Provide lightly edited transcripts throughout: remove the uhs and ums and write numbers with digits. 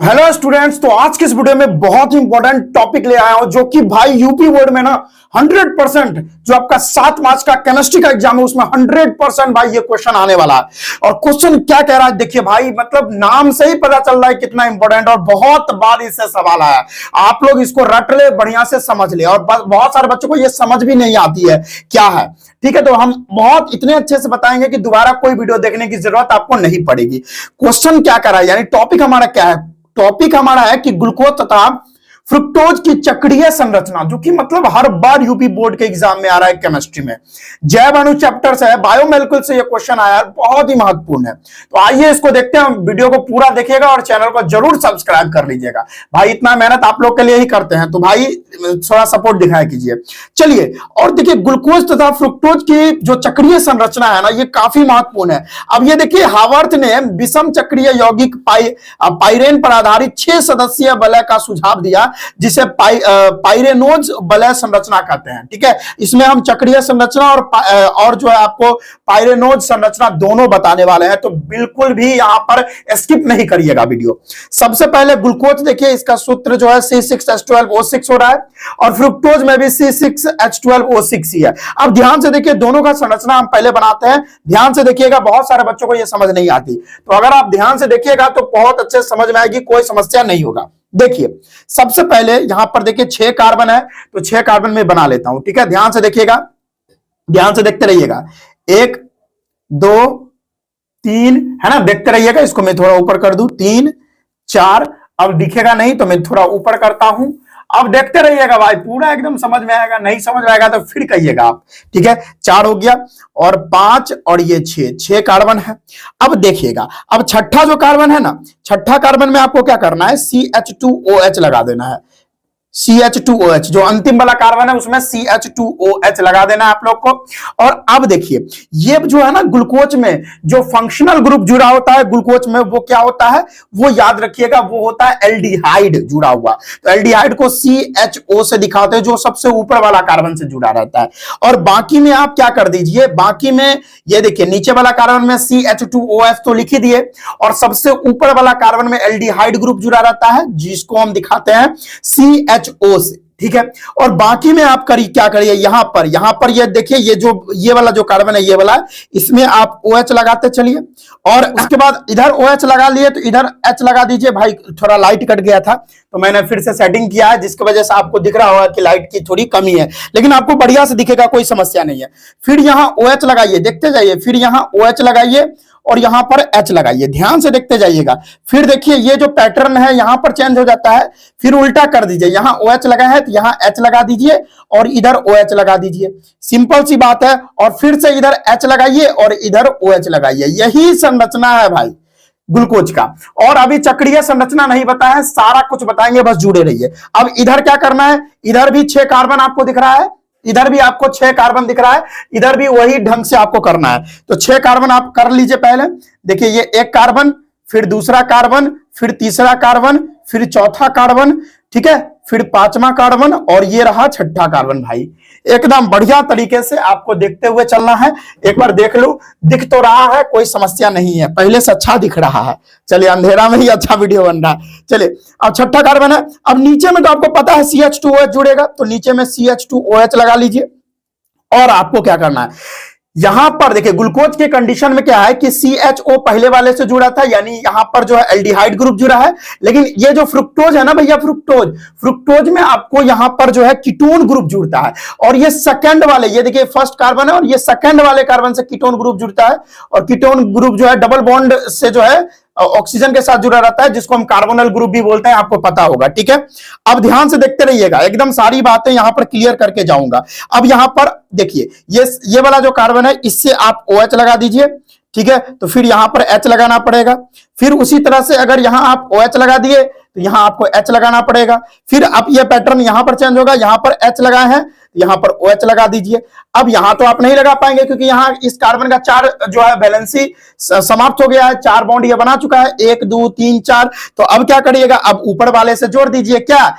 Hello students. तो आज के इस वीडियो में बहुत ही इंपॉर्टेंट टॉपिक ले आया हूं जो कि भाई यूपी बोर्ड में ना 100% जो आपका 7 मार्च का केमिस्ट्री का एग्जाम है उसमें 100% भाई ये क्वेश्चन आने वाला है। और क्वेश्चन क्या कह रहा है देखिए भाई, मतलब नाम से ही पता चल रहा है कितना इंपॉर्टेंट और बहुत बार इससे सवाल आया। आप लोग इसको रट ले, बढ़िया से समझ ले। और बहुत सारे बच्चों को ये समझ भी नहीं आती है क्या है। ठीक है, तो हम बहुत इतने अच्छे से बताएंगे कि दोबारा कोई वीडियो देखने की जरूरत आपको नहीं पड़ेगी। क्वेश्चन क्या कर रहा है, यानी टॉपिक हमारा क्या है। टॉपिक हमारा है कि ग्लूकोज तथा फ्रुक्टोज की चक्रीय संरचना, जो कि मतलब हर बार यूपी बोर्ड के एग्जाम में आ रहा है केमिस्ट्री में। जैव अणु चैप्टर से है, बायोमोलिक्यूल से ये क्वेश्चन आया है, बहुत ही महत्वपूर्ण है। तो आइए इसको देखते हैं। वीडियो को पूरा देखिएगा और चैनल को जरूर सब्सक्राइब कर लीजिएगा। भाई इतना मेहनत आप लोग के लिए ही करते हैं, तो भाई थोड़ा सपोर्ट दिखाया कीजिए। चलिए, और देखिए ग्लूकोज तथा फ्रुक्टोज की जो चक्रीय संरचना है ना, ये काफी महत्वपूर्ण है। अब ये देखिए, हावर्थ ने विषम चक्रीय यौगिक पाइरेन पर आधारित 6 सदस्यीय वलय का सुझाव दिया, जिसे पाइरेनोज वलय संरचना कहते हैं। ठीक है, इसमें हम चक्रीय संरचना और जो है आपको पाइरेनोज संरचना दोनों बताने वाले हैं, तो बिल्कुल भी यहां पर स्किप नहीं करिएगा वीडियो। सबसे पहले ग्लूकोज देखिए, इसका सूत्र जो है C6H12O6 हो रहा है और फ्रुक्टोज में भी C6H12O6 ही है। अब ध्यान से देखिए, दोनों का संरचना हम पहले बनाते हैं। ध्यान से देखिएगा, बहुत सारे बच्चों को यह समझ नहीं आती, तो अगर आप ध्यान से देखिएगा तो बहुत अच्छे समझ में आएगी, कोई समस्या नहीं होगा। देखिए, सबसे पहले यहां पर देखिए 6 कार्बन है, तो 6 कार्बन में बना लेता हूं। ठीक है, ध्यान से देखिएगा, ध्यान से देखते रहिएगा। 1 2 3 है ना, देखते रहिएगा। इसको मैं थोड़ा ऊपर कर दूं, 3 4। अब दिखेगा नहीं तो मैं थोड़ा ऊपर करता हूं। अब देखते रहिएगा भाई, पूरा एकदम समझ में आएगा। नहीं समझ में आएगा तो फिर कहिएगा आप। ठीक है, 4 हो गया और 5 और ये 6 कार्बन है। अब देखिएगा, अब छठा जो कार्बन है ना, छठा कार्बन में आपको क्या करना है, CH2OH लगा देना है। CH2OH जो अंतिम वाला कार्बन है उसमें CH2OH लगा देना है आप लोग को। और अब देखिए, ये जो है ना ग्लूकोज में जो फंक्शनल ग्रुप जुड़ा होता है ग्लूकोज में, वो क्या होता है, वो याद रखिएगा, वो होता है एल्डिहाइड जुड़ा हुआ। तो एल्डिहाइड को CHO से दिखाते हैं, जो सबसे ऊपर वाला कार्बन से जुड़ा रहता है। और बाकी में आप क्या कर दीजिए, बाकी में ये देखिए, नीचे वाला कार्बन में CH2OH तो लिख ही दिए, और सबसे ऊपर वाला कार्बन में एल्डिहाइड ग्रुप जुड़ा रहता है, जिसको हम दिखाते हैं CHO से। ठीक है, और बाकी में आप क्या करिए, यहां पर ये देखिए, ये वाला जो कार्बन है, ये वाला, इसमें आप OH लगाते चलिए। और उसके बाद इधर OH लगा लिए तो इधर H लगा दीजिए। भाई थोड़ा लाइट कट गया था तो मैंने फिर से सेटिंग किया है, जिसकी वजह से आपको दिख रहा होगा कि लाइट की थोड़ी कमी है, लेकिन आपको बढ़िया से दिखेगा, कोई समस्या नहीं है। फिर यहां OH लगाइए, देखते जाइए। फिर यहां OH लगाइए और यहां पर H लगाइए, ध्यान से देखते जाइएगा। फिर देखिए, ये जो पैटर्न है यहां पर चेंज हो जाता है, फिर उल्टा कर दीजिए। यहां OH लगा है तो यहां H लगा दीजिए और इधर OH लगा दीजिए, सिंपल सी बात है। और फिर से इधर H लगाइए और इधर OH लगाइए। यही संरचना है भाई ग्लूकोज का। और अभी चक्रीय संरचना नहीं बताया है, सारा कुछ बताएंगे, बस जुड़े रहिए। अब इधर क्या करना है, इधर भी 6 कार्बन आपको दिख रहा है, इधर भी आपको 6 कार्बन दिख रहा है, इधर भी वही ढंग से आपको करना है। तो 6 कार्बन आप कर लीजिए पहले। देखिए, ये 1 कार्बन, फिर दूसरा कार्बन, फिर तीसरा कार्बन, फिर चौथा कार्बन, ठीक है, फिर 5वां कार्बन और ये रहा 6ठा कार्बन। भाई एकदम बढ़िया तरीके से आपको देखते हुए चलना है। एक बार देख लो, दिख तो रहा है, कोई समस्या नहीं है, पहले से अच्छा दिख रहा है। चलिए, अंधेरा में ही अच्छा वीडियो बन रहा है। चलिए, अब 6ठा कार्बन है। अब नीचे में तो आपको पता है CH2OH जुड़ेगा, तो नीचे में CH2OH लगा लीजिए। और आपको क्या करना है, यहां पर देखिए ग्लूकोज के कंडीशन में क्या है कि CHO पहले वाले से जुड़ा था, यानी यहां पर जो है एल्डिहाइड ग्रुप जुड़ा है। लेकिन ये जो फ्रुक्टोज है ना भैया, फ्रुक्टोज में आपको यहां पर जो है कीटोन ग्रुप जुड़ता है। और ये सेकंड वाले, ये देखिए फर्स्ट कार्बन है और ये सेकंड वाले कार्बन से कीटोन ग्रुप जुड़ता है। और कीटोन ग्रुप जो है डबल बॉन्ड से जो है ऑक्सीजन के साथ जुड़ा रहता है, जिसको हम कार्बोनिल ग्रुप भी बोलते हैं, आपको पता होगा। ठीक है, अब ध्यान से देखते रहिएगा, एकदम सारी बातें यहां पर क्लियर करके जाऊंगा। अब यहां पर देखिए, ये वाला जो कार्बन है, इससे आप OH लगा दीजिए। ठीक है, तो फिर यहां पर H लगाना पड़ेगा। फिर उसी तरह से अगर यहां आप OH लगा दिए तो यहां आपको H लगाना पड़ेगा। फिर अब ये पैटर्न यहां पर चेंज होगा, यहां पर H लगाए हैं यहाँ पर OH लगा दीजिए। अब यहाँ तो आप नहीं लगा पाएंगे क्योंकि यहाँ इस कार्बन का 4 जो है वैलेंसी समाप्त हो गया है, 4 बॉन्ड ये बना चुका है, 1 2 3 4। तो अब क्या करिएगा, अब ऊपर वाले से जोड़ दीजिए, क्या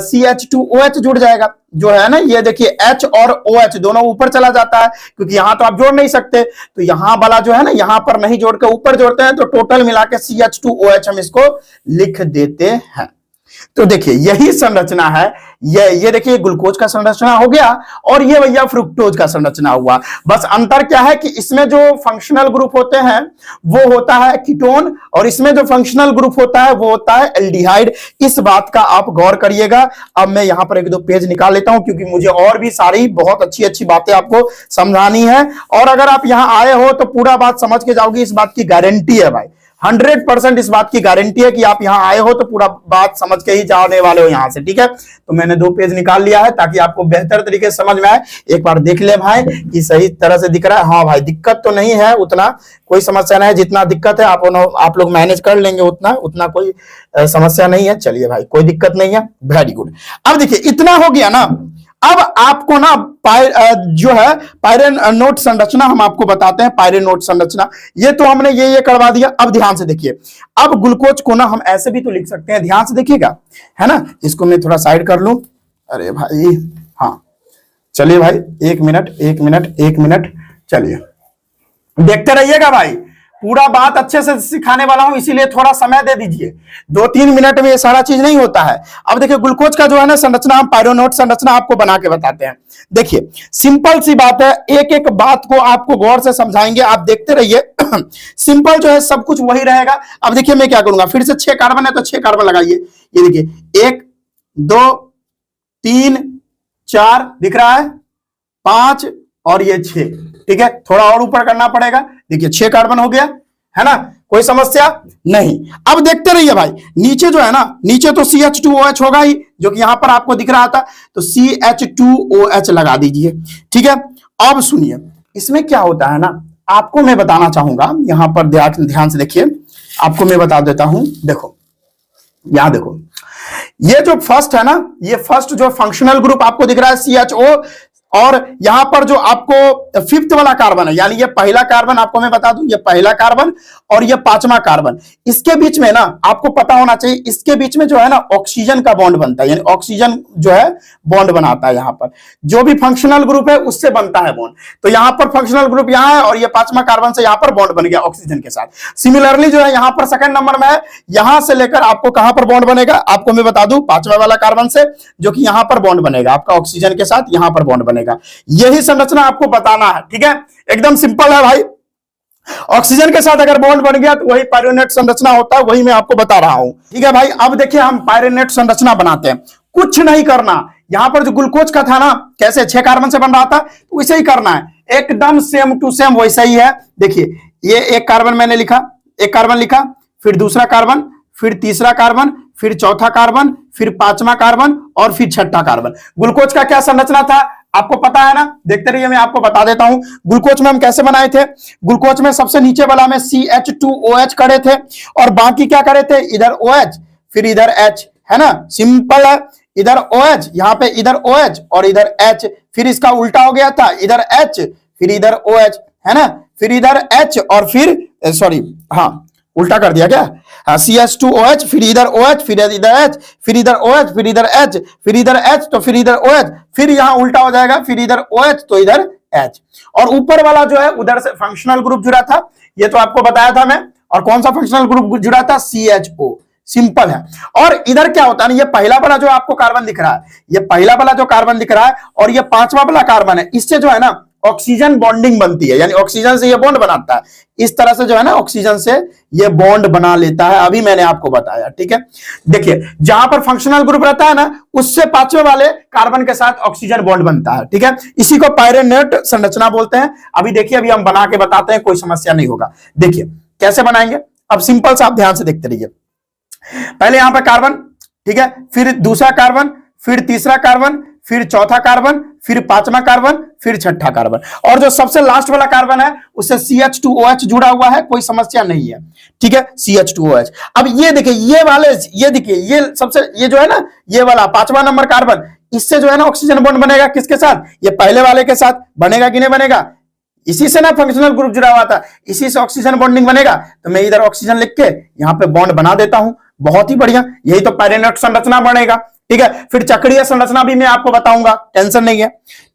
CH2OH जुड़ जाएगा जो है ना, ये देखिए H और OH दोनों ऊपर चला जाता है क्योंकि यहां तो आप जोड़ नहीं सकते, तो यहां वाला जो है ना यहां पर नहीं जोड़ के ऊपर जोड़ते हैं, तो टोटल मिला के CH2OH हम इसको लिख देते हैं। तो देखिए यही संरचना है, ये देखिए ग्लूकोज का संरचना हो गया और ये भैया फ्रुक्टोज का संरचना हुआ। बस अंतर क्या है कि इसमें जो फंक्शनल ग्रुप होते हैं वो होता है कीटोन और इसमें जो फंक्शनल ग्रुप होता है वो होता है एल्डिहाइड। इस बात का आप गौर करिएगा। अब मैं यहां पर 1-2 पेज निकाल लेता हूं क्योंकि मुझे और भी सारी बहुत अच्छी अच्छी बातें आपको समझानी है, और अगर आप यहां आए हो तो पूरा बात समझ के जाओगे, इस बात की गारंटी है भाई, 100% इस बात की गारंटी है कि आप यहां आए हो तो पूरा बात समझ के ही जाने वाले हो यहां से। ठीक है, तो मैंने 2 पेज निकाल लिया है ताकि आपको बेहतर तरीके से समझ में आए। एक बार देख ले भाई कि सही तरह से दिख रहा है। हाँ भाई, दिक्कत तो नहीं है, उतना कोई समस्या नहीं है, जितना दिक्कत है आप लोग मैनेज कर लेंगे, उतना कोई समस्या नहीं है। चलिए भाई, कोई दिक्कत नहीं है, वेरी गुड। अब देखिए इतना हो गया ना, अब आपको ना जो है पायरेनोट संरचना हम आपको बताते हैं। पायरेनोट संरचना ये तो हमने ये करवा दिया। अब ध्यान से देखिए, अब ग्लूकोज को ना हम ऐसे भी तो लिख सकते हैं, ध्यान से देखिएगा, है ना। इसको मैं थोड़ा साइड कर लूं, अरे भाई, हाँ चलिए भाई, 1 मिनट, चलिए देखते रहिएगा भाई, पूरा बात अच्छे से सिखाने वाला हूं, इसीलिए थोड़ा समय दे दीजिए। 2-3 मिनट में ये सारा चीज नहीं होता है। अब देखिए ग्लूकोज का जो है ना संरचना, हम पायरेनोट संरचना आपको बना के बताते हैं। देखिए सिंपल सी बात है, एक एक बात को आपको गौर से समझाएंगे, आप देखते रहिए। सिंपल जो है सब कुछ वही रहेगा। अब देखिए मैं क्या करूंगा, फिर से 6 कार्बन है तो 6 कार्बन लगाइए। ये देखिए 1 2 3 4 दिख रहा है, 5 और ये 6। ठीक है, थोड़ा और ऊपर करना पड़ेगा। देखिए 6 कार्बन हो गया, है ना, कोई समस्या नहीं। अब देखते रहिए भाई, नीचे जो है ना, नीचे तो CH2OH होगा ही, जो कि यहां पर आपको दिख रहा था, तो CH2OH लगा दीजिए। ठीक है, अब सुनिए इसमें क्या होता है ना, आपको मैं बताना चाहूंगा, यहां पर ध्यान से देखिए, आपको मैं बता देता हूं। देखो यहां देखो, ये जो फर्स्ट है ना, ये फर्स्ट जो फंक्शनल ग्रुप आपको दिख रहा है CHO, और यहां पर जो आपको 5th वाला कार्बन है, यानी ये पहला कार्बन, आपको मैं बता दूं, ये पहला कार्बन और ये 5वां कार्बन, इसके बीच में ना आपको पता होना चाहिए, इसके बीच में जो है ना ऑक्सीजन का बॉन्ड बनता है, यानी ऑक्सीजन जो है बॉन्ड बनाता है। यहां पर जो भी फंक्शनल ग्रुप है उससे बनता है बॉन्ड, तो यहां पर फंक्शनल ग्रुप यहां है और ये 5वां कार्बन से यहां पर बॉन्ड बन गया ऑक्सीजन के साथ। सिमिलरली जो है यहां पर 2nd नंबर में है, यहां से लेकर आपको कहां पर बॉन्ड बनेगा, आपको मैं बता दूं 5वां वाला कार्बन से, जो कि यहां पर बॉन्ड बनेगा आपका ऑक्सीजन के साथ, यहां पर बॉन्ड बनेगा। यही संरचना आपको बताना है। ठीक है, एकदम सिंपल है भाई, ऑक्सीजन के साथ अगर बॉन्ड बन गया तो वही पायरेनेट संरचना होता है, वही मैं आपको बता रहा हूं। ठीक है भाई, अब देखिए हम पायरेनेट संरचना बनाते हैं, कुछ नहीं करना। यहां पर जो ग्लूकोज का था ना, कैसे 6 कार्बन से बन रहा था, तो वैसे ही करना है, एकदम सेम टू सेम वैसा ही है। देखिए ये 1 कार्बन मैंने लिखा, 1 कार्बन लिखा, फिर दूसरा कार्बन, फिर तीसरा कार्बन, फिर चौथा कार्बन, फिर 5वां कार्बन और फिर 6ठा कार्बन। ग्लूकोज का क्या संरचना था आपको पता है ना, देखते रहिए, मैं आपको बता देता हूं। ग्लूकोज में हम कैसे बनाए थे, ग्लूकोज में सबसे नीचे वाला में CH2OH करे थे और बाकी क्या करे थे, इधर OH फिर इधर H, है ना, सिंपल है। इधर OH, यहां पे इधर OH और इधर H, फिर इसका उल्टा हो गया था, इधर H फिर इधर OH, है ना, फिर इधर H और फिर सॉरी, हाँ उल्टा कर दिया क्या, CH2OH फिर इधर OH फिर इधर H फिर इधर OH फिर इधर H फिर इधर H तो फिर इधर OH, फिर यहां उल्टा हो जाएगा, फिर इधर OH तो इधर H, और ऊपर वाला जो है उधर से फंक्शनल ग्रुप जुड़ा था, ये तो आपको बताया था मैं। और कौन सा फंक्शनल ग्रुप जुड़ा था, CHO, सिंपल है। और इधर क्या होता है ना, ये पहला वाला जो आपको कार्बन दिख रहा है, ये पहला वाला जो कार्बन दिख रहा है और ये 5वां वाला कार्बन है, इससे जो है ना ऑक्सीजन बॉन्डिंग बनती है, यानी ऑक्सीजन से ये बॉन्ड बनाता है, इस तरह से जो है ना ऑक्सीजन से ये बॉन्ड बना लेता है, अभी मैंने आपको बताया। ठीक है, देखिए जहां पर फंक्शनल ग्रुप रहता है ना, उससे 5वें वाले कार्बन के साथ ऑक्सीजन बॉन्ड बनता है। ठीक है, इसी को पायरेनेट संरचना बोलते हैं। अभी देखिए, अभी हम बना के बताते हैं, कोई समस्या नहीं होगा। देखिए कैसे बनाएंगे, अब सिंपल सा आप ध्यान से देखते रहिए। पहले यहां पर कार्बन, ठीक है, फिर दूसरा कार्बन, फिर तीसरा कार्बन, फिर चौथा कार्बन, फिर 5वां कार्बन, फिर 6ठा कार्बन, और जो सबसे लास्ट वाला कार्बन है उससे CH2OH जुड़ा हुआ है, कोई समस्या नहीं है। ठीक है, CH2OH। अब ये देखिए, ये वाले, ये देखिए, ये सबसे, ये जो है ना, ये वाला 5वां नंबर कार्बन, इससे जो है ना ऑक्सीजन बॉन्ड बनेगा किसके साथ, ये पहले वाले के साथ बनेगा कि नहीं बनेगा, इसी से ना फंक्शनल ग्रुप जुड़ा हुआ था, इसी से ऑक्सीजन बॉन्डिंग बनेगा। तो मैं इधर ऑक्सीजन लिख के यहां पे बॉन्ड बना देता हूं, बहुत ही बढ़िया, यही तो पायरेनोट संरचना बनेगा। ठीक है, फिर चक्रीय संरचना भी मैं आपको बताऊंगा, टेंशन नहीं है।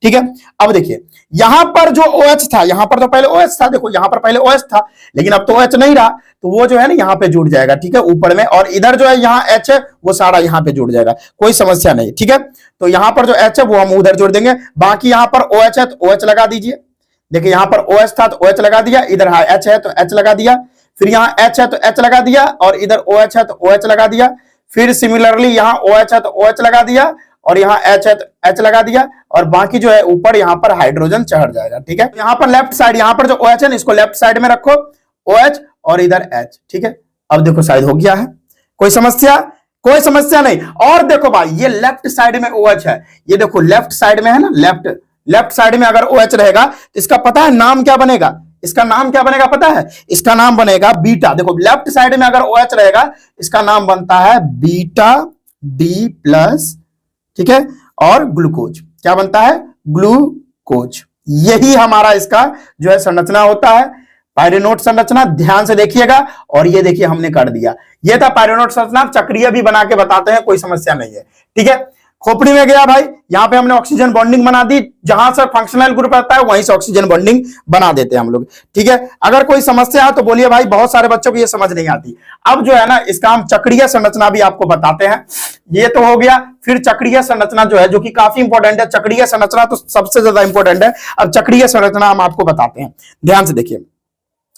ठीक है, अब देखिए यहां पर जो OH था, यहां पर तो पहले OH था, देखो यहां पर पहले OH था, लेकिन अब तो OH नहीं रहा, तो वो जो है ना यहां पे जुड़ जाएगा। ठीक है, ऊपर में, और इधर जो है यहाँ H है वो सारा यहां पे जुड़ जाएगा, कोई समस्या नहीं। ठीक है, तो यहां पर जो H है वो हम उधर जोड़ देंगे, बाकी यहां पर OH है तो OH लगा दीजिए। देखिए यहां पर OH था तो OH लगा दिया, इधर H है तो H लगा दिया, फिर यहाँ H है तो H लगा दिया, और इधर OH है तो OH लगा दिया, फिर सिमिलरली यहाँ OH है तो OH लगा दिया, और यहाँ H है तो H लगा दिया, और बाकी जो है ऊपर यहाँ पर हाइड्रोजन चढ़ जाएगा। ठीक है, यहाँ पर लेफ्ट साइड, यहाँ पर जो OH है ना इसको लेफ्ट साइड में रखो, OH और इधर H। ठीक है, अब देखो शायद हो गया है, कोई समस्या, कोई समस्या नहीं। और देखो भाई ये लेफ्ट साइड में OH है, ये देखो लेफ्ट साइड में है ना, लेफ्ट साइड में अगर OH रहेगा तो इसका पता है नाम क्या बनेगा, इसका नाम क्या बनेगा पता है, इसका नाम बनेगा बीटा। देखो लेफ्ट साइड में अगर OH रहेगा इसका नाम बनता है बीटा डी प्लस। ठीक है, और ग्लूकोज क्या बनता है, ग्लूकोज। यही हमारा इसका जो है संरचना होता है, पायरेनोट संरचना। ध्यान से देखिएगा, और ये देखिए हमने कर दिया, ये था पायरेनोट संरचना। चक्रीय भी बना के बताते हैं, कोई समस्या नहीं है। ठीक है, खोपड़ी में गया भाई, यहां पे हमने ऑक्सीजन बॉन्डिंग बना दी, जहां से फंक्शनल ग्रुप रहता है वहीं से ऑक्सीजन बॉन्डिंग बना देते हैं हम लोग। ठीक है, अगर कोई समस्या है तो बोलिए भाई, बहुत सारे बच्चों को ये समझ नहीं आती। अब जो है ना इसका हम चक्रीय संरचना भी आपको बताते हैं। ये तो हो गया, फिर चक्रीय संरचना जो है जो कि काफी इंपॉर्टेंट है, चक्रीय संरचना तो सबसे ज्यादा इंपॉर्टेंट है। अब चक्रीय संरचना हम आपको बताते हैं, ध्यान से देखिए।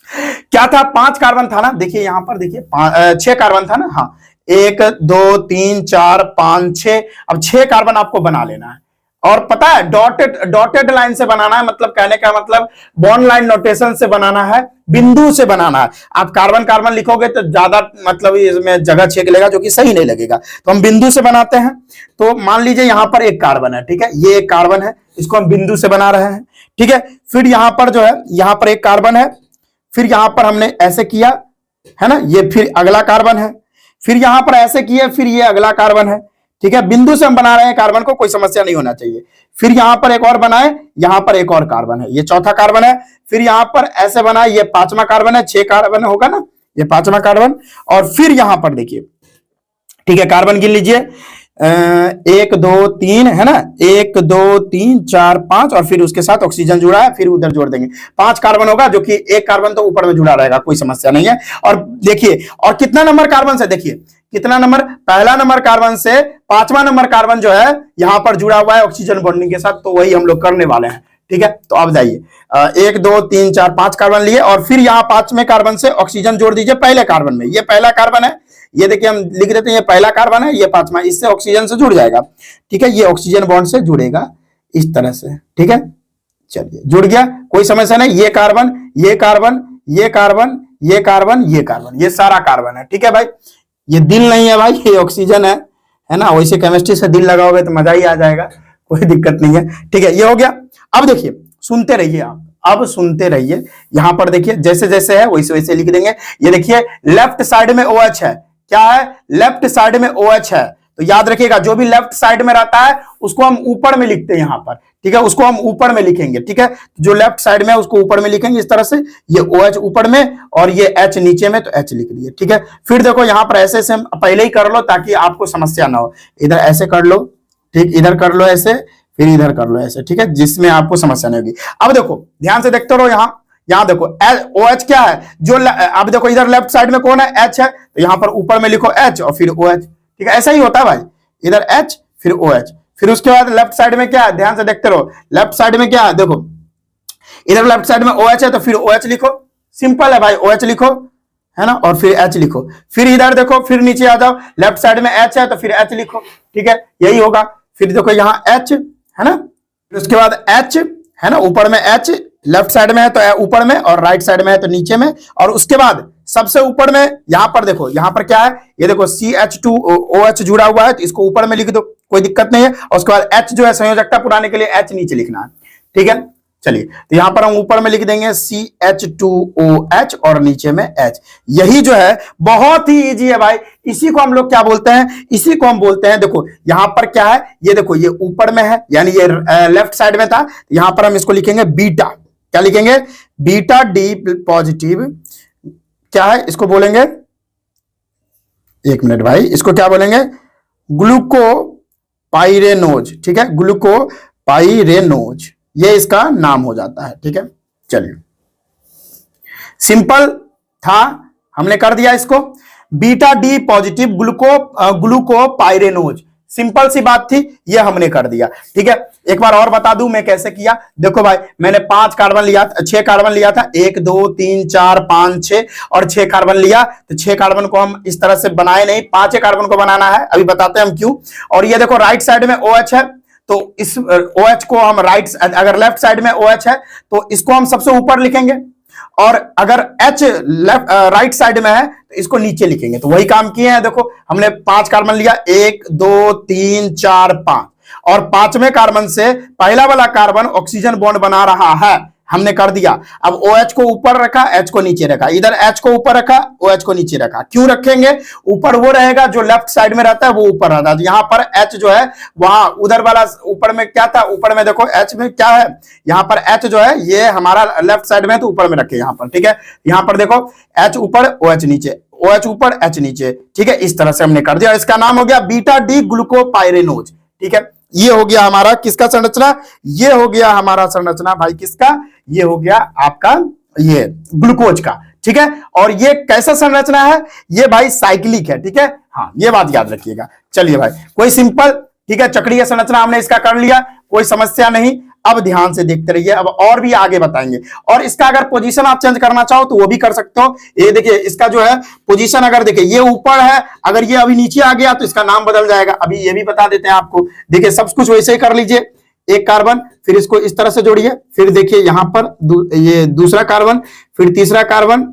क्या था, 5 कार्बन था ना, देखिए यहां पर देखिए 6 कार्बन था ना, हाँ 1 2 3 4 5 6, अब 6 कार्बन आपको बना लेना है। और पता है डॉटेड लाइन से बनाना है, मतलब कहने का मतलब बॉन्ड लाइन नोटेशन से बनाना है, बिंदु से बनाना है। आप कार्बन कार्बन लिखोगे तो ज्यादा मतलब इसमें जगह छेक लेगा, जो कि सही नहीं लगेगा, तो हम बिंदु से बनाते हैं। तो मान लीजिए यहां पर एक कार्बन है, ठीक है, ये एक कार्बन है, इसको हम बिंदु से बना रहे हैं। ठीक है, फिर यहां पर जो है यहां पर एक कार्बन है, फिर यहां पर हमने ऐसे किया है ना, ये फिर अगला कार्बन है, फिर यहां पर ऐसे किया, फिर ये अगला कार्बन है। ठीक है, बिंदु से हम बना रहे हैं कार्बन को, कोई समस्या नहीं होना चाहिए। फिर यहां पर एक और बनाए, यहां पर एक और कार्बन है, ये चौथा कार्बन है। फिर यहां पर ऐसे बनाए, ये 5वां कार्बन है, 6 कार्बन होगा ना, ये 5वां कार्बन। और फिर यहां पर देखिए, ठीक है, कार्बन गिन लीजिए, 1 2 3 है ना, 1 2 3 4 5, और फिर उसके साथ ऑक्सीजन जुड़ा है, फिर उधर जोड़ देंगे, 5 कार्बन होगा, जो कि एक कार्बन तो ऊपर में जुड़ा रहेगा, कोई समस्या नहीं है। और देखिए, और कितना नंबर कार्बन से, देखिए कितना नंबर, पहला नंबर कार्बन से 5वां नंबर कार्बन जो है यहां पर जुड़ा हुआ है ऑक्सीजन बॉन्डिंग के साथ, तो वही हम लोग करने वाले हैं। ठीक है, तो अब जाइए, 1 2 3 4 5 कार्बन लिए, और फिर यहां 5वें कार्बन से ऑक्सीजन जोड़ दीजिए पहले कार्बन में। ये पहला कार्बन है, ये देखिए हम लिख देते हैं, ये पहला कार्बन है, ये 5वां, इससे ऑक्सीजन से जुड़ जाएगा। ठीक है, ये ऑक्सीजन बॉन्ड से जुड़ेगा इस तरह से। ठीक है, चलिए जुड़ गया, कोई समस्या नहीं। ये कार्बन, ये कार्बन, ये कार्बन, ये कार्बन, ये कार्बन, ये सारा कार्बन है। ठीक है भाई, ये दिल नहीं है भाई, ये ऑक्सीजन है ना, वैसे केमिस्ट्री से दिल लगाओगे तो मजा ही आ जाएगा, कोई दिक्कत नहीं है। ठीक है, ये हो गया। अब देखिए, सुनते रहिए आप, अब सुनते रहिए, यहां पर देखिए जैसे जैसे है वैसे वैसे लिख देंगे। ये देखिए लेफ्ट साइड में OH है, क्या है, लेफ्ट साइड में OH है, तो याद रखिएगा जो भी लेफ्ट साइड में रहता है उसको हम ऊपर में लिखते हैं यहां पर। ठीक है, उसको हम ऊपर में लिखेंगे। ठीक है, जो लेफ्ट साइड में है उसको ऊपर में लिखेंगे इस तरह से, ये OH ऊपर में और ये H नीचे में, तो H लिख दिए। ठीक है, फिर देखो यहां पर ऐसे से पहले ही कर लो ताकि आपको समस्या ना हो, इधर ऐसे कर लो, ठीक, इधर कर लो ऐसे, फिर इधर कर लो ऐसे। ठीक है, जिसमें आपको समस्या नहीं होगी। अब देखो ध्यान से देखते रहो, यहां देखो OH क्या है, जो अब देखो इधर लेफ्ट साइड में कौन है, H है, तो यहां पर ऊपर में लिखो H और फिर OH। ठीक है, ऐसा ही होता है भाई, इधर H फिर OH, फिर उसके बाद लेफ्ट साइड में क्या है, ध्यान से देखते रहो, लेफ्ट साइड में क्या है, देखो इधर लेफ्ट साइड में OH है तो फिर OH लिखो, सिंपल है भाई, OH लिखो, है ना, और फिर H लिखो। फिर इधर देखो, फिर नीचे आ जाओ, लेफ्ट साइड में H है तो फिर H लिखो। ठीक है, यही होगा। फिर देखो यहाँ H है ना, फिर उसके बाद H है ना, ऊपर में H, लेफ्ट साइड में है तो ऊपर में, और राइट साइड में है तो नीचे में, और उसके बाद सबसे ऊपर में यहां पर देखो, यहां पर क्या है, ये देखो CH2OH जुड़ा हुआ है, तो इसको ऊपर में लिख दो, कोई दिक्कत नहीं है। और उसके बाद H जो है संयोजकता पुराने के लिए H नीचे लिखना है। ठीक है, चलिए, तो यहां पर हम ऊपर में लिख देंगे CH2OH और नीचे में H। यही जो है बहुत ही इजी है भाई। इसी को हम लोग क्या बोलते हैं, इसी को हम बोलते हैं, देखो यहां पर क्या है, ये देखो ये ऊपर में है, यानी ये लेफ्ट साइड में था, यहां पर हम इसको लिखेंगे बीटा। क्या लिखेंगे? Beta D positive. क्या है इसको बोलेंगे, एक मिनट भाई, इसको क्या बोलेंगे? ग्लूकोपाइरेनोज। ठीक है, ग्लूकोपाइरेनोज, ये इसका नाम हो जाता है। ठीक है, चलिए, सिंपल था, हमने कर दिया इसको। Beta D positive glucopyranose, simple सी बात थी, ये हमने कर दिया। ठीक है, एक बार और बता दूं मैं कैसे किया। देखो भाई, मैंने 5 कार्बन लिया था, 6 कार्बन लिया था, 1 2 3 4 5 6 और 6 कार्बन लिया। तो 6 कार्बन को हम इस तरह से बनाए नहीं, 5 कार्बन को बनाना है, अभी बताते हैं हम क्यों। और ये देखो राइट साइड में OH है, तो इस OH को हम अगर लेफ्ट साइड में OH है तो इसको हम सबसे ऊपर लिखेंगे, और अगर H लेफ्ट राइट साइड में है तो इसको नीचे लिखेंगे। तो वही काम किए हैं। देखो हमने 5 कार्बन लिया, 1 2 3 4 5, और 5वें कार्बन से पहला वाला कार्बन ऑक्सीजन बॉन्ड बना रहा है, हमने कर दिया। अब OH को ऊपर रखा, H को नीचे रखा, इधर H को ऊपर रखा, OH को नीचे रखा। क्यों रखेंगे? ऊपर वो रहेगा जो लेफ्ट साइड में रहता है, वो ऊपर रहता है। यहां पर H जो है, वहां उधर वाला ऊपर में क्या था, ऊपर में देखो H में क्या है, यहां पर H जो है ये हमारा लेफ्ट साइड में, तो ऊपर में रखे यहां पर। ठीक है, यहां पर देखो H ऊपर OH नीचे, OH ऊपर H नीचे। ठीक है, इस तरह से हमने कर दिया। इसका नाम हो गया बीटा डी ग्लूकोपाइरेनोज। ठीक है, ये हो गया हमारा किसका संरचना, ये हो गया हमारा संरचना भाई किसका, ये हो गया आपका ये ग्लूकोज का। ठीक है, और ये कैसा संरचना है, ये भाई साइक्लिक है। ठीक है, हाँ ये बात याद रखिएगा। चलिए भाई, कोई सिंपल, ठीक है, चक्रीय संरचना हमने इसका कर लिया, कोई समस्या नहीं। अब ध्यान से देखते रहिए, अब और भी आगे बताएंगे। और इसका अगर पोजीशन आप चेंज करना चाहो तो वो भी कर सकते हो। ये देखिए, इसका जो है पोजीशन, अगर देखिए ये ऊपर है, अगर ये अभी नीचे आ गया तो इसका नाम बदल जाएगा। अभी ये भी बता देते हैं आपको। देखिए सब कुछ वैसे ही कर लीजिए। एक कार्बन, फिर इसको इस तरह से जोड़िए, फिर देखिए यहां पर ये दूसरा कार्बन, फिर तीसरा कार्बन,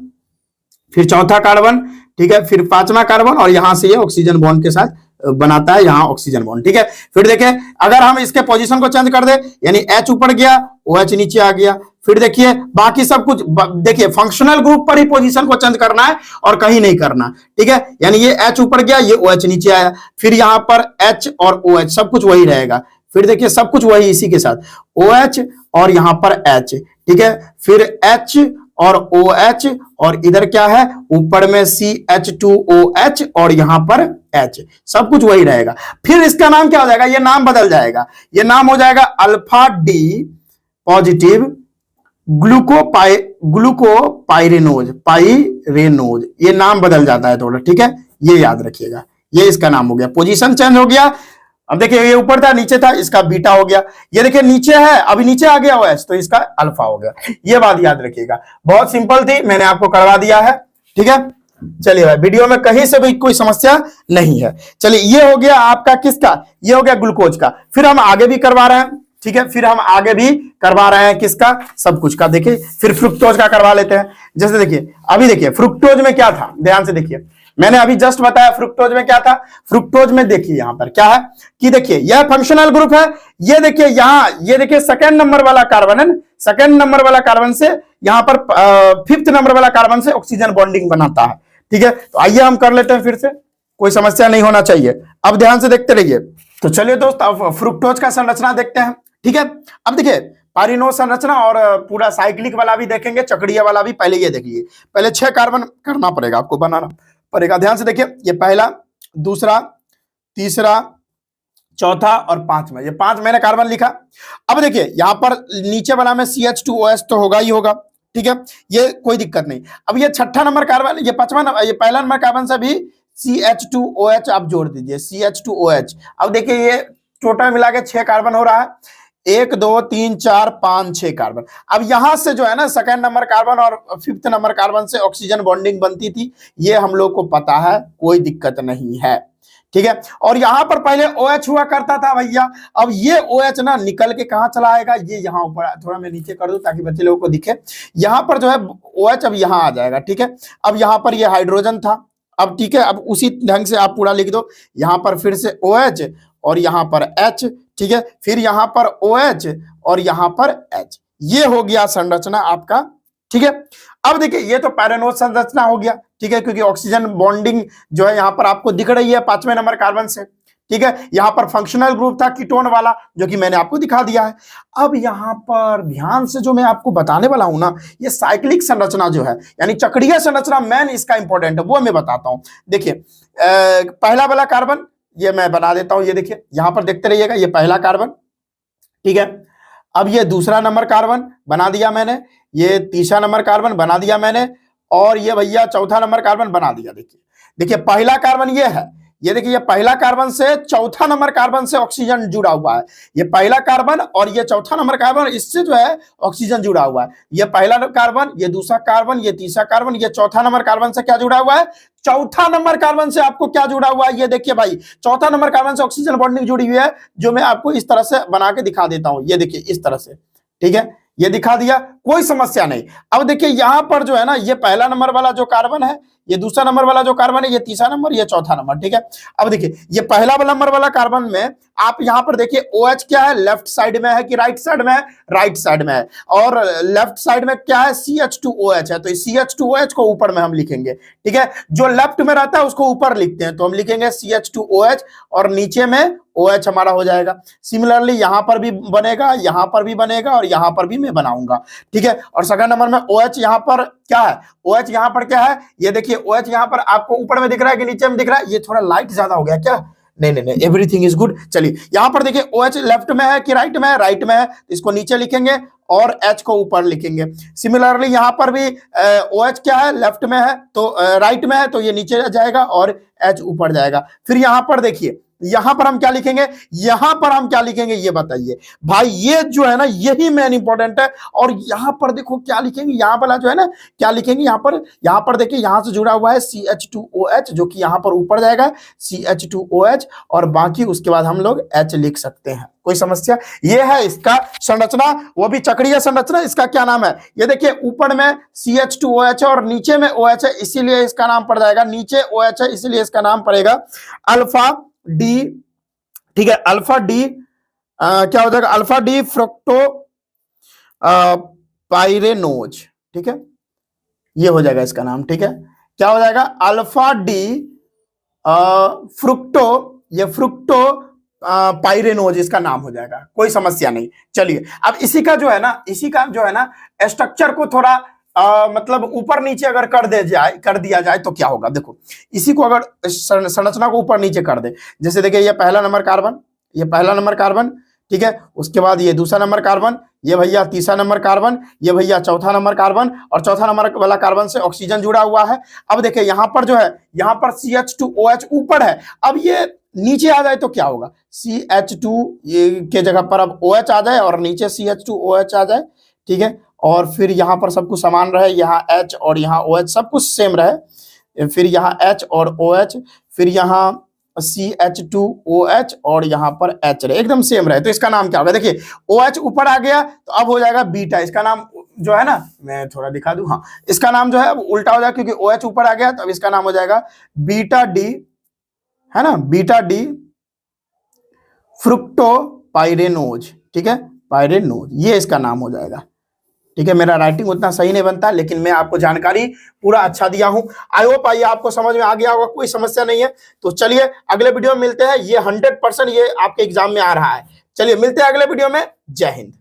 फिर चौथा कार्बन, ठीक है, फिर 5वां कार्बन, और यहां से ये ऑक्सीजन बॉन्ड के साथ बनाता है, यहां ऑक्सीजन बॉन्ड। ठीक है, फिर देखिए अगर हम इसके पोजीशन को चेंज कर दे, यानी H ऊपर गया, OH नीचे आ गया, फिर देखिए बाकी सब कुछ, देखिए फंक्शनल ग्रुप पर ही पोजीशन को चेंज करना है और कहीं नहीं करना। ठीक है, यानी ये H ऊपर गया, ये OH नीचे आया, फिर यहां पर H और OH सब कुछ वही रहेगा। फिर देखिए सब कुछ वही इसी के साथ, OH और यहां पर H। ठीक है, फिर H और OH, और इधर क्या है, ऊपर में CH2OH और यहां पर H, सब कुछ वही रहेगा। फिर इसका नाम क्या हो जाएगा, ये नाम बदल जाएगा, ये नाम हो जाएगा अल्फा डी पॉजिटिव ग्लूकोपाइरेनोज, ये नाम बदल जाता है थोड़ा। ठीक है, ये याद रखिएगा, ये इसका नाम हो गया, पोजीशन चेंज हो गया। अब देखिए ये ऊपर था, नीचे था, इसका बीटा हो गया। ये देखिए नीचे है, अभी नीचे आ गया OH, तो इसका अल्फा हो गया। ये बात याद रखिएगा, बहुत सिंपल थी, मैंने आपको करवा दिया है। ठीक है, चलिए भाई, वीडियो में कहीं से भी कोई समस्या नहीं है। चलिए, ये हो गया आपका किसका, ये हो गया ग्लूकोज का। फिर हम आगे भी करवा रहे हैं। ठीक है, फिर हम आगे भी करवा रहे हैं किसका, सब कुछ का। देखिए फिर फ्रुक्टोज का करवा लेते हैं। जैसे देखिए, अभी देखिए फ्रुक्टोज में क्या था, ध्यान से देखिए, मैंने अभी जस्ट बताया फ्रुक्टोज में क्या था। फ्रुक्टोज में देखिए यहां पर क्या है कि देखिए यह फंक्शनल ग्रुप है। ये देखिए यहां, ये देखिए सेकंड नंबर वाला कार्बन है, सेकंड नंबर वाला कार्बन से यहां पर 5th नंबर वाला कार्बन से ऑक्सीजन बॉन्डिंग बनाता है। ठीक है, तो आइए हम कर लेते हैं फिर से, कोई समस्या नहीं होना चाहिए। अब ध्यान से देखते रहिए। तो चलिए दोस्त, अब फ्रुक्टोज का संरचना देखते हैं। ठीक है, अब देखिए पाइरेनोज संरचना और पूरा साइक्लिक वाला भी देखेंगे, चक्रीय वाला भी। पहले ये देखिए, पहले 6 कार्बन करना पड़ेगा आपको, बनाना पड़ेगा। ध्यान से देखिए, ये पहला, दूसरा, तीसरा, चौथा और 5वां, ये 5 मैंने कार्बन लिखा। अब देखिए यहां पर नीचे वाला में CH2OH तो होगा ही होगा। ठीक है, ये कोई दिक्कत नहीं। अब ये 6ठा नंबर कार्बन, ये 5वां, ये पहला नंबर कार्बन से भी CH2OH आप जोड़ दीजिए, CH2OH। अब देखिए ये टोटल मिला के 6 कार्बन हो रहा है, 1 2 3 4 5 6 कार्बन। अब यहां से जो है ना, सेकंड नंबर कार्बन और 5th नंबर कार्बन से ऑक्सीजन बॉन्डिंग बनती थी, ये हम लोग को पता है, कोई दिक्कत नहीं है। ठीक है, और यहां पर पहले OH हुआ करता था भैया। अब ये OH ना निकल के कहां चला आएगा, ये यहां ऊपर, थोड़ा मैं नीचे कर दूं ताकि बच्चे लोगों को दिखे। यहां पर जो है OH अब यहां आ जाएगा। ठीक है, अब यहां पर ये हाइड्रोजन था। अब ठीक है, अब उसी ढंग से आप पूरा लिख दो, यहां पर फिर से OH और यहां पर H। ठीक है, फिर यहां पर OH और यहां पर H, ये हो गया संरचना आपका, ठीक है। अब देखिए ये तो पैरानोज संरचना हो गया, ठीक है, क्योंकि ऑक्सीजन बॉन्डिंग जो है यहां पर आपको दिख रही है 5वें नंबर कार्बन से, ठीक है। यहां पर फंक्शनल ग्रुप था कीटोन वाला, जो कि मैंने आपको दिखा दिया है। अब यहां पर ध्यान से जो मैं आपको बताने वाला हूं ना, ये साइक्लिक संरचना जो है, यानी चक्रीय संरचना मेन इसका इंपॉर्टेंट है, वो मैं बताता हूं। देखिए पहला वाला कार्बन ये मैं बना देता हूं, ये देखिए यहां पर देखते रहिएगा, ये पहला कार्बन, ठीक है। अब ये दूसरा नंबर कार्बन बना दिया मैंने, ये तीसरा नंबर कार्बन बना दिया मैंने, और ये भैया चौथा नंबर कार्बन बना दिया। देखिए देखिए पहला कार्बन ये है, ये देखिए ये पहला कार्बन से चौथा नंबर कार्बन से ऑक्सीजन जुड़ा हुआ है। ये पहला कार्बन और ये चौथा नंबर कार्बन, इससे जो है ऑक्सीजन जुड़ा हुआ है। ये पहला कार्बन, ये दूसरा कार्बन, ये तीसरा कार्बन, ये चौथा नंबर कार्बन से क्या जुड़ा हुआ है, चौथा नंबर कार्बन से आपको क्या जुड़ा हुआ है, ये देखिए भाई चौथा नंबर कार्बन से ऑक्सीजन बॉन्डिंग जुड़ी हुई है, जो मैं आपको इस तरह से बना के दिखा देता हूं। ये देखिए इस तरह से, ठीक है, ये दिखा दिया, कोई समस्या नहीं। अब देखिए यहां पर जो है ना, ये पहला नंबर वाला जो कार्बन है, ये दूसरा नंबर वाला जो कार्बन है, ये तीसरा नंबर, ये चौथा नंबर, ठीक है। अब देखिए ये पहला नंबर वाला कार्बन में आप यहां पर देखिए OH क्या है, लेफ्ट साइड में है कि राइट साइड में है, राइट साइड में है। और लेफ्ट साइड में क्या है, CH2OH है, तो CH2OH को ऊपर में हम लिखेंगे, ठीक है। जो लेफ्ट में रहता है उसको ऊपर लिखते हैं, तो हम लिखेंगे CH2OH, और नीचे में OH हमारा हो जाएगा। सिमिलरली यहां पर भी बनेगा, यहां पर भी बनेगा, और यहां पर भी मैं बनाऊंगा, ठीक है। और सेकंड नंबर में OH यहां पर क्या है, OH यहां पर क्या है, ये देखिए OH यहां पर आपको ऊपर में दिख रहा है कि नीचे में दिख रहा है, ये थोड़ा लाइट ज्यादा हो गया क्या, नहीं नहीं नहीं, एवरीथिंग इज गुड। चलिए यहां पर देखिए OH लेफ्ट में है कि राइट में है, राइट में है, इसको नीचे लिखेंगे और H को ऊपर लिखेंगे। सिमिलरली यहां पर भी OH क्या है, लेफ्ट में है, तो राइट में है, तो ये नीचे जाएगा और H ऊपर जाएगा। फिर यहां पर देखिए, यहां पर हम क्या लिखेंगे, यहां पर हम क्या लिखेंगे, ये बताइए भाई, ये जो है ना यही मेन इंपॉर्टेंट है। और यहां पर देखो क्या लिखेंगे, यहां पर जो है ना क्या लिखेंगे, यहां पर देखिए यहां से जुड़ा हुआ है CH2OH, जो कि यहां पर ऊपर जाएगा CH2OH, और बाकी उसके बाद हम लोग H लिख सकते हैं, कोई समस्या। ये है इसका संरचना, वो भी चक्रीय संरचना। इसका क्या नाम है, ये देखिए ऊपर में CH2OH है और नीचे में OH है, इसीलिए इसका नाम पड़ जाएगा, नीचे OH है इसलिए इसका नाम पड़ेगा अल्फा डी, ठीक है। अल्फा डी क्या हो जाएगा, अल्फा डी फ्रुक्टो पाइरेनोज, ठीक है, ये हो जाएगा इसका नाम, ठीक है। क्या हो जाएगा, अल्फा डी फ्रुक्टो, ये फ्रुक्टो पाइरेनोज इसका नाम हो जाएगा, कोई समस्या नहीं। चलिए अब इसी का जो है ना स्ट्रक्चर को थोड़ा मतलब ऊपर नीचे अगर कर दिया जाए तो क्या होगा। देखो इसी को अगर संरचना को ऊपर नीचे कर दे, जैसे देखिए ये पहला नंबर कार्बन, ये पहला नंबर कार्बन, ठीक है। उसके बाद ये दूसरा नंबर कार्बन, ये भैया तीसरा नंबर कार्बन, ये भैया चौथा नंबर कार्बन, और चौथा नंबर वाला कार्बन से ऑक्सीजन जुड़ा हुआ है। अब देखिए यहां पर जो है, यहां पर CH2OH ऊपर है, अब ये नीचे आ जाए तो क्या होगा, CH2 के जगह पर अब OH आ जाए और नीचे CH2OH आ जाए, ठीक है। और फिर यहां पर सब कुछ समान रहे, यहाँ H और यहाँ OH सब कुछ सेम रहे, फिर यहाँ H और OH, फिर यहाँ CH2OH और यहाँ पर H रहे, एकदम सेम रहे, तो इसका नाम क्या होगा। देखिए OH ऊपर आ गया तो अब हो जाएगा बीटा, इसका नाम जो है ना, मैं थोड़ा दिखा दूं, हाँ इसका नाम जो है उल्टा हो जाएगा, क्योंकि OH ऊपर आ गया तो अब इसका नाम हो जाएगा बीटा डी, है ना, बीटा डी फ्रुक्टो पाइरेनोज, ठीक है, पाइरेनोज, ये इसका नाम हो जाएगा, ठीक है। मेरा राइटिंग उतना सही नहीं बनता, लेकिन मैं आपको जानकारी पूरा अच्छा दिया हूं। आई होप आइए आपको समझ में आ गया होगा, कोई समस्या नहीं है। तो चलिए अगले वीडियो में मिलते हैं, ये 100% ये आपके एग्जाम में आ रहा है। चलिए मिलते हैं अगले वीडियो में, जय हिंद।